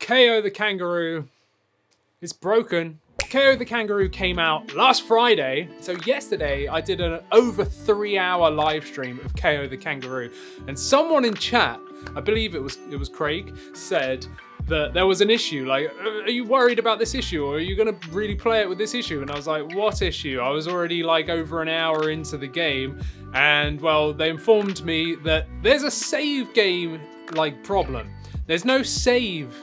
KAO The Kangaroo is broken. KAO The Kangaroo came out last Friday, so yesterday I did an over 3-hour live stream of KAO The Kangaroo, and someone in chat, I believe it was Craig, said that there was an issue. Like, are you worried about this issue, or are you gonna really play it with this issue? And I was like, what issue? I was already like over an hour into the game, and well, they informed me that there's a save game like problem. There's no save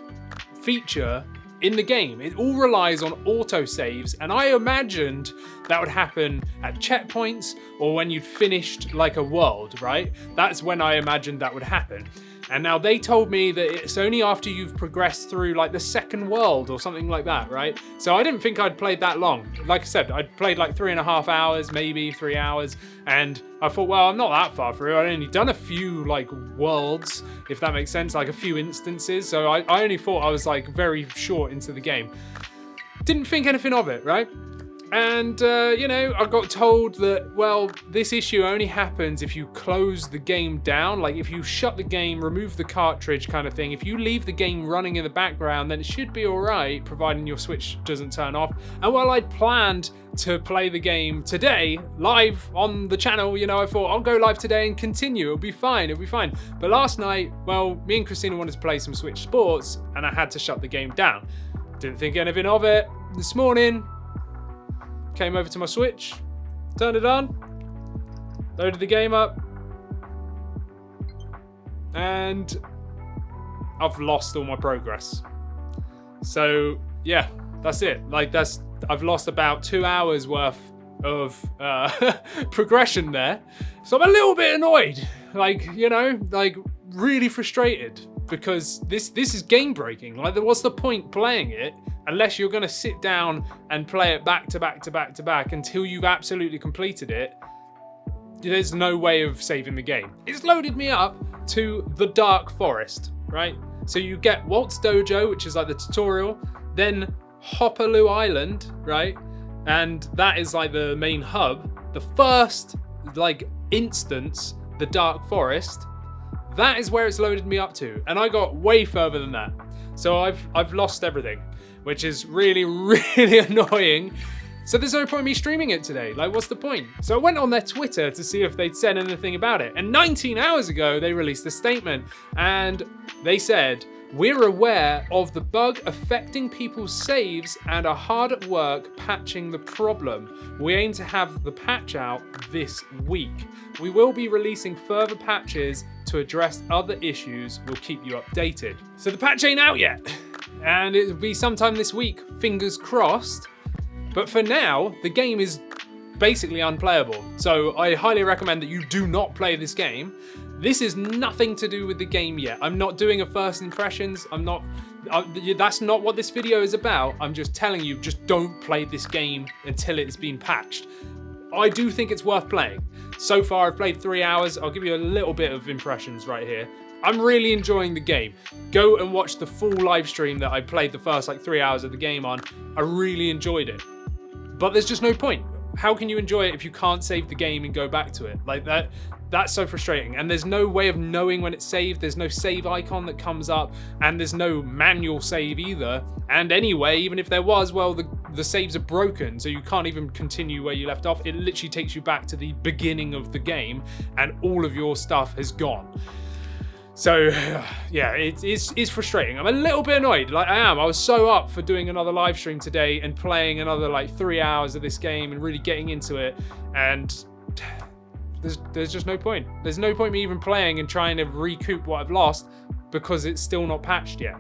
feature in the game. It all relies on auto saves, and I imagined that would happen at checkpoints or when you'd finished like a world, right? That's when I imagined that would happen. And now they told me that it's only after you've progressed through like the second world or something like that, right? So I didn't think I'd played that long. Like I said, I'd played like 3.5 hours, maybe 3 hours. And I thought, well, I'm not that far through. I'd only done a few like worlds, if that makes sense, like a few instances. So I only thought I was like very short into the game. Didn't think anything of it, right? And, you know, I got told that, well, this issue only happens if you close the game down. Like, if you shut the game, remove the cartridge kind of thing. If you leave the game running in the background, then it should be all right, providing your Switch doesn't turn off. And while I'd planned to play the game today, live on the channel, you know, I thought, I'll go live today and continue. It'll be fine, it'll be fine. But last night, well, me and Christina wanted to play some Switch Sports, and I had to shut the game down. Didn't think anything of it. This morning, came over to my Switch, turned it on, loaded the game up, and I've lost all my progress. So yeah, that's it. Like I've lost about 2 hours worth of progression there. So I'm a little bit annoyed, like, you know, like really frustrated, because this is game breaking. Like, what's the point playing it unless you're going to sit down and play it back to back to back to back until you've absolutely completed it? There's no way of saving the game. It's loaded me up to the Dark Forest, right? So you get Walt's Dojo, which is like the tutorial, then Hopaloo Island, right? And that is like the main hub. The first like instance, the Dark Forest, that is where it's loaded me up to, and I got way further than that. So I've lost everything, which is really, really annoying. So there's no point in me streaming it today. Like, what's the point? So I went on their Twitter to see if they'd said anything about it. And 19 hours ago, they released a statement, and they said, "We're aware of the bug affecting people's saves and are hard at work patching the problem. We aim to have the patch out this week. We will be releasing further patches to address other issues. We'll keep you updated." So the patch ain't out yet, and it'll be sometime this week, fingers crossed. But for now, the game is basically unplayable. So I highly recommend that you do not play this game. This is nothing to do with the game yet. I'm not doing a first impressions. That's not what this video is about. I'm just telling you, just don't play this game until it's been patched. I do think it's worth playing. So far, I've played 3 hours. I'll give you a little bit of impressions right here. I'm really enjoying the game. Go and watch the full live stream that I played the first like 3 hours of the game on. I really enjoyed it. But there's just no point. How can you enjoy it if you can't save the game and go back to it? Like that's so frustrating. And there's no way of knowing when it's saved. There's no save icon that comes up, and there's no manual save either. And anyway, even if there was, well, the saves are broken, so you can't even continue where you left off. It literally takes you back to the beginning of the game, and all of your stuff has gone. So yeah, it's frustrating. I'm a little bit annoyed, like I am. I was so up for doing another live stream today and playing another like 3 hours of this game and really getting into it, and there's just no point. There's no point me even playing and trying to recoup what I've lost because it's still not patched yet.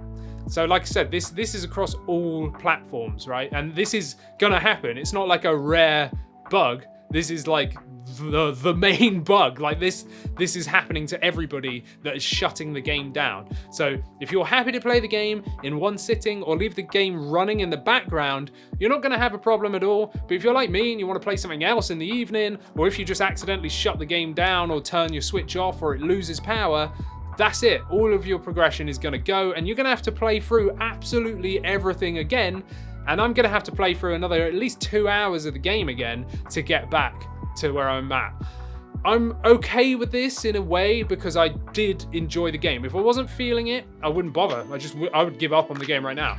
So like I said, this is across all platforms, right? And this is gonna happen. It's not like a rare bug. This is like the main bug. Like this is happening to everybody that is shutting the game down. So if you're happy to play the game in one sitting or leave the game running in the background, you're not going to have a problem at all. But if you're like me and you want to play something else in the evening, or if you just accidentally shut the game down or turn your Switch off or it loses power, that's it. All of your progression is going to go, and you're going to have to play through absolutely everything again. And I'm going to have to play through another at least 2 hours of the game again to get back to where I'm at. I'm okay with this in a way because I did enjoy the game. If I wasn't feeling it, I wouldn't bother. I would give up on the game right now.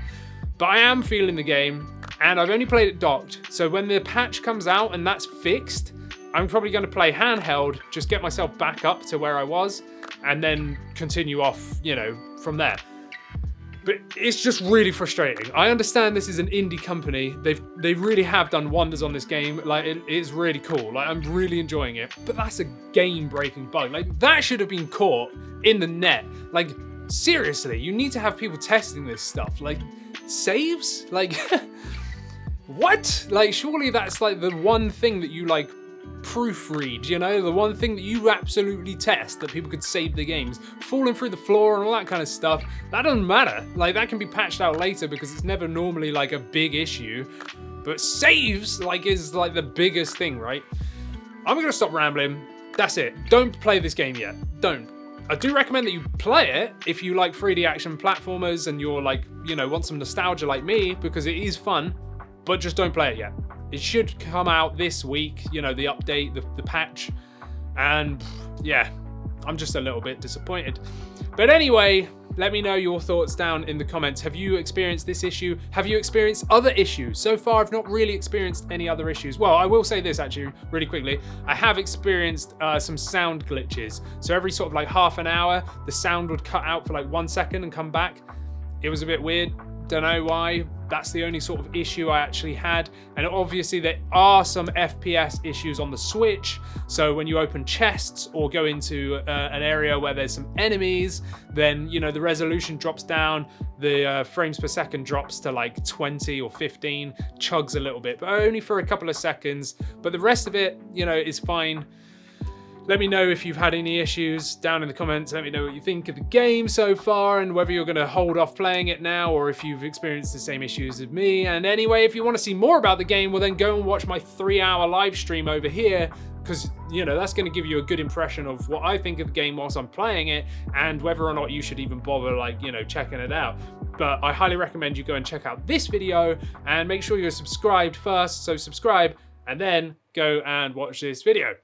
But I am feeling the game, and I've only played it docked. So when the patch comes out and that's fixed, I'm probably going to play handheld, just get myself back up to where I was, and then continue off, you know, from there. But it's just really frustrating. I understand this is an indie company. They really have done wonders on this game. Like, it is really cool. Like, I'm really enjoying it. But that's a game-breaking bug. Like, that should have been caught in the net. Like, seriously, you need to have people testing this stuff. Like, saves? Like, what? Like, surely that's like the one thing that you like proofread, you know, the one thing that you absolutely test, that people could save the games. Falling through the floor and all that kind of stuff, that doesn't matter. Like, that can be patched out later because it's never normally like a big issue. But saves, like, is like the biggest thing, right? I'm gonna stop rambling. That's it. Don't play this game yet. Don't. I do recommend that you play it if you like 3D action platformers and you're like, you know, want some nostalgia like me, because it is fun, but just don't play it yet. It should come out this week, you know, the update, the patch, and yeah, I'm just a little bit disappointed. But anyway, let me know your thoughts down in the comments. Have you experienced this issue? Have you experienced other issues? So far, I've not really experienced any other issues. Well, I will say this actually, really quickly. I have experienced some sound glitches. So every sort of like half an hour, the sound would cut out for like 1 second and come back. It was a bit weird. Don't know why. That's the only sort of issue I actually had. And obviously there are some FPS issues on the Switch. So when you open chests or go into an area where there's some enemies, then, you know, the resolution drops down, the frames per second drops to like 20 or 15, chugs a little bit, but only for a couple of seconds. But the rest of it, you know, is fine. Let me know if you've had any issues down in the comments. Let me know what you think of the game so far and whether you're going to hold off playing it now or if you've experienced the same issues as me. And anyway, if you want to see more about the game, well then go and watch my 3-hour live stream over here, because, you know, that's going to give you a good impression of what I think of the game whilst I'm playing it and whether or not you should even bother, like, you know, checking it out. But I highly recommend you go and check out this video and make sure you're subscribed first. So subscribe and then go and watch this video.